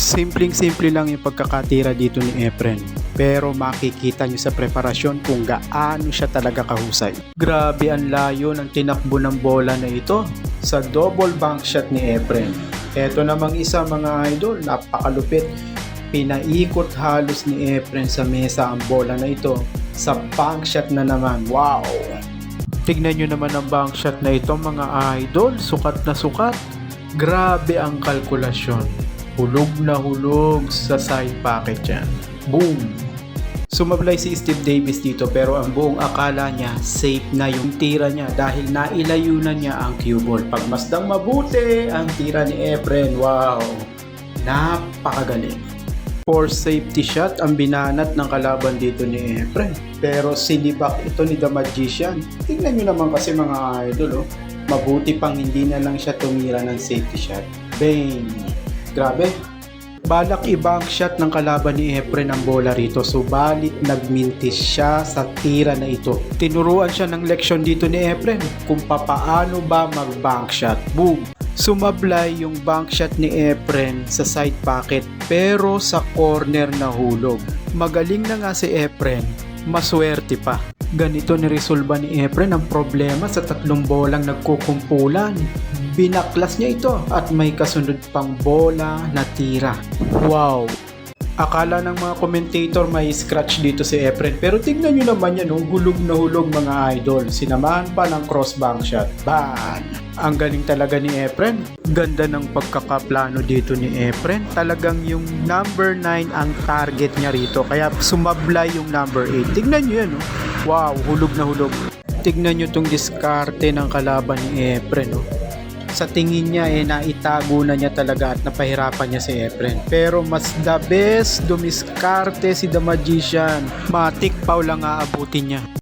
Simpleng-simple lang yung pagkakatira dito ni Efren. Pero makikita nyo sa preparasyon kung gaano siya talaga kahusay. Grabe ang layo ng tinakbo ng bola na ito sa double bank shot ni Efren. Eto namang isa mga idol, napakalupit. Pinaikot halos ni Efren sa mesa ang bola na ito sa bank shot na naman. Wow! Tignan nyo naman ang bank shot na ito mga idol, sukat na sukat. Grabe ang kalkulasyon. Hulog na hulog sa side pocket yan. Boom! Sumablay si Steve Davis dito pero ang buong akala niya safe na yung tira niya dahil nailayo na niya ang cue ball. Pagmasdang mabuti ang tira ni Efren. Wow! Napakagaling. For safety shot ang binanat ng kalaban dito ni Efren. Pero sinibak ito ni The Magician. Tingnan nyo naman kasi mga idol. Mabuti pang hindi na lang siya tumira ng safety shot. Bang! Grabe! Balak i-bank shot ng kalaban ni Efren ang bola rito, subalit nagmintis siya sa tira na ito. Tinuruan siya ng leksyon dito ni Efren kung papaano ba mag-bank shot. Boom! Sumablay yung bank shot ni Efren sa side pocket pero sa corner na hulog. Magaling na nga si Efren, maswerte pa. Ganito niresolba ni Efren ang problema sa tatlong bolang nagkukumpulan. Binaklas niya ito at may kasunod pang bola na tira. Wow! Akala ng mga commentator may scratch dito si Efren pero tignan nyo naman yan, hulog na hulog mga idol. Sinamahan pa ng cross bank shot. Ban! Ang galing talaga ni Efren. Ganda ng pagkakaplano dito ni Efren. Talagang yung number 9 ang target niya rito kaya sumablay yung number 8. Tignan nyo yan. Wow! Hulog na hulog. Tignan nyo tong diskarte ng kalaban ni Efren. Sa tingin niya naitago na niya talaga at napahirapan niya si Efren. Pero mas the best dumiskarte si The Magician. Matik pa lang aabutin niya.